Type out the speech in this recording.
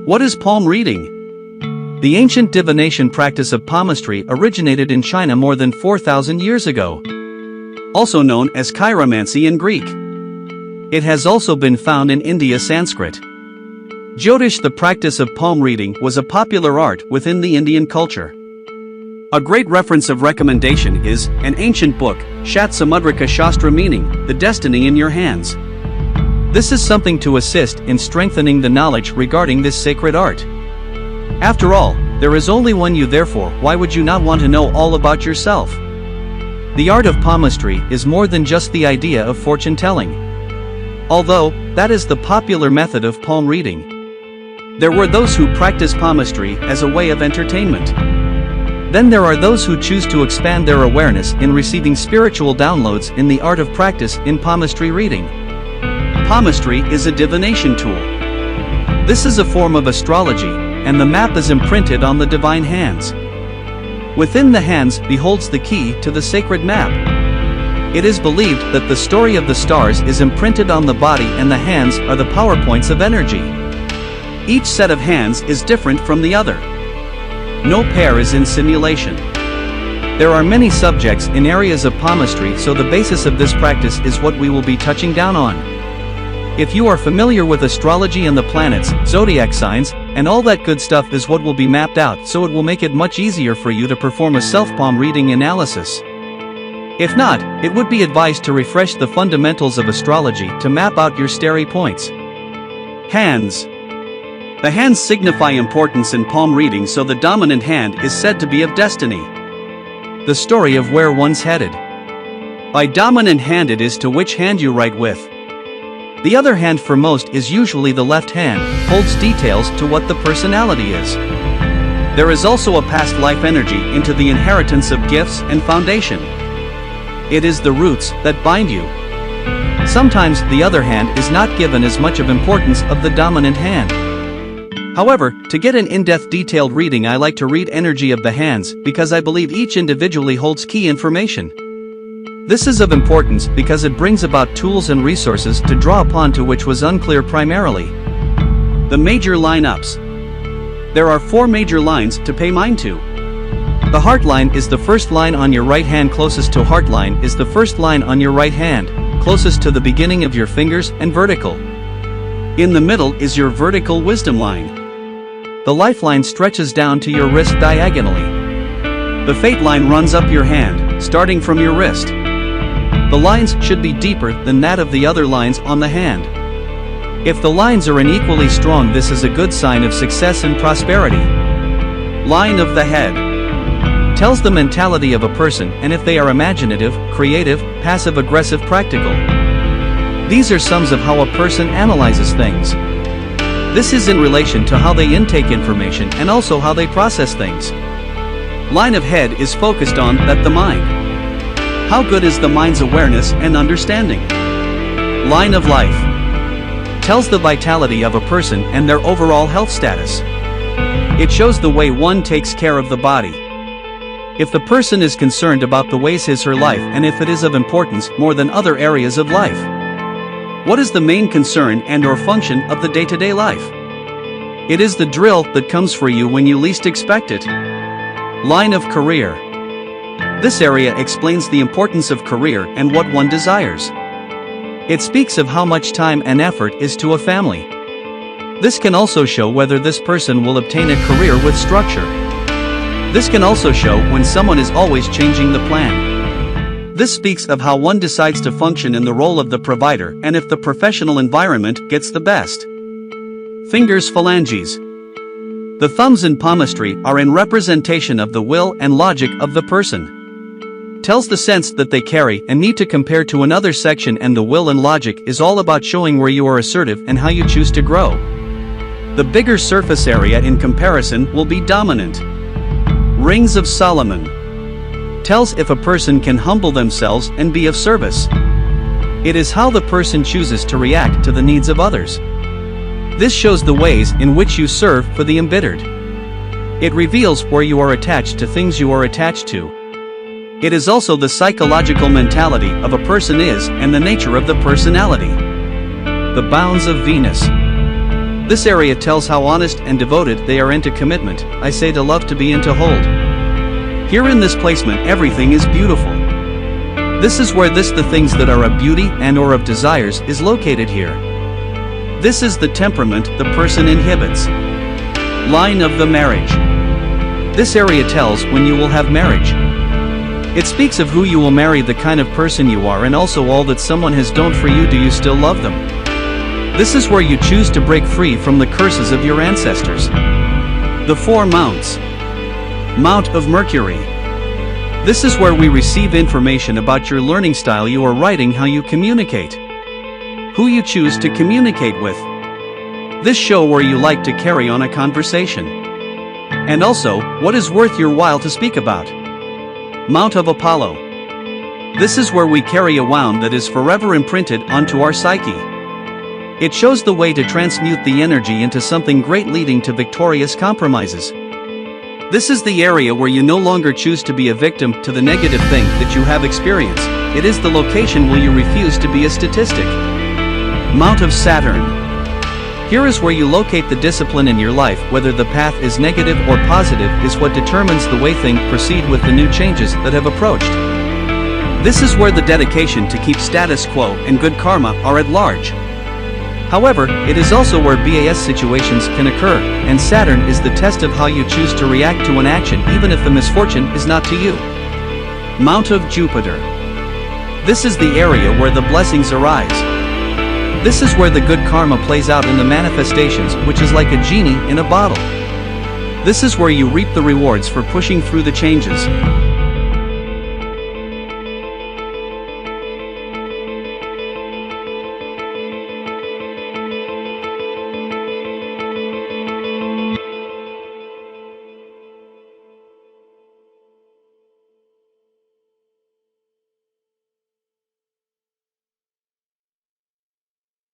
What is palm reading? The ancient divination practice of palmistry originated in China more than 4,000 years ago, also known as chiromancy in Greek. It has also been found in India Sanskrit. Jyotish, the practice of palm reading, was a popular art within the Indian culture. A great reference of recommendation is an ancient book, Shat Samudrika Shastra, meaning the destiny in your hands. This is something to assist in strengthening the knowledge regarding this sacred art. After all, there is only one you, therefore why would you not want to know all about yourself? The art of palmistry is more than just the idea of fortune telling. Although that is the popular method of palm reading, there were those who practice palmistry as a way of entertainment. Then there are those who choose to expand their awareness in receiving spiritual downloads in the art of practice in palmistry reading. Palmistry is a divination tool. This is a form of astrology, and the map is imprinted on the divine hands. Within the hands beholds the key to the sacred map. It is believed that the story of the stars is imprinted on the body, and the hands are the power points of energy. Each set of hands is different from the other. No pair is in simulation. There are many subjects in areas of palmistry, so the basis of this practice is what we will be touching down on. If you are familiar with astrology and the planets, zodiac signs, and all that good stuff is what will be mapped out, so it will make it much easier for you to perform a self-palm reading analysis. If not, it would be advised to refresh the fundamentals of astrology to map out your starry points. Hands. The hands signify importance in palm reading, so the dominant hand is said to be of destiny. The story of where one's headed. By dominant hand it is to which hand you write with. The other hand for most is usually the left hand, holds details to what the personality is. There is also a past life energy into the inheritance of gifts and foundation. It is the roots that bind you. Sometimes the other hand is not given as much of importance of the dominant hand. However, to get an in-depth detailed reading, I like to read energy of the hands because I believe each individually holds key information. This is of importance because it brings about tools and resources to draw upon to which was unclear primarily. The major lineups. There are 4 major lines to pay mind to. The heart line is the first line on your right hand. Closest to heart line is the first line on your right hand, closest to the beginning of your fingers and vertical. In the middle is your vertical wisdom line. The lifeline stretches down to your wrist diagonally. The fate line runs up your hand, starting from your wrist. The lines should be deeper than that of the other lines on the hand. If the lines are unequally strong, this is a good sign of success and prosperity. Line of the head tells the mentality of a person and if they are imaginative, creative, passive-aggressive, practical. These are sums of how a person analyzes things. This is in relation to how they intake information and also how they process things. Line of head is focused on that the mind. How good is the mind's awareness and understanding? Line of life tells the vitality of a person and their overall health status. It shows the way one takes care of the body. If the person is concerned about the ways his/her life and if it is of importance more than other areas of life. What is the main concern and/or function of the day-to-day life? It is the drill that comes for you when you least expect it. Line of career. This area explains the importance of career and what one desires. It speaks of how much time and effort is to a family. This can also show whether this person will obtain a career with structure. This can also show when someone is always changing the plan. This speaks of how one decides to function in the role of the provider and if the professional environment gets the best. Fingers phalanges. The thumbs in palmistry are in representation of the will and logic of the person. Tells the sense that they carry and need to compare to another section, and the will and logic is all about showing where you are assertive and how you choose to grow. The bigger surface area in comparison will be dominant. Rings of Solomon tells if a person can humble themselves and be of service. It is how the person chooses to react to the needs of others. This shows the ways in which you serve for the embittered. It reveals where you are attached to things you are attached to. It is also the psychological mentality of a person is and the nature of the personality. The bounds of Venus. This area tells how honest and devoted they are into commitment. I say to love to be and to hold. Here in this placement everything is beautiful. This is where the things that are of beauty and or of desires is located here. This is the temperament the person inhibits. Line of the marriage. This area tells when you will have marriage. It speaks of who you will marry, the kind of person you are, and also all that someone has done for you. Do you still love them? This is where you choose to break free from the curses of your ancestors. The 4 mounts. Mount of Mercury. This is where we receive information about your learning style, your writing, how you communicate, who you choose to communicate with. This show where you like to carry on a conversation. And also, what is worth your while to speak about. Mount of Apollo. This is where we carry a wound that is forever imprinted onto our psyche. It shows the way to transmute the energy into something great, leading to victorious compromises. This is the area where you no longer choose to be a victim to the negative thing that you have experienced. It is the location where you refuse to be a statistic. Mount of Saturn. Here is where you locate the discipline in your life. Whether the path is negative or positive is what determines the way things proceed with the new changes that have approached. This is where the dedication to keep status quo and good karma are at large. However, it is also where BAS situations can occur, and Saturn is the test of how you choose to react to an action even if the misfortune is not to you. Mount of Jupiter. This is the area where the blessings arise. This is where the good karma plays out in the manifestations, which is like a genie in a bottle. This is where you reap the rewards for pushing through the changes.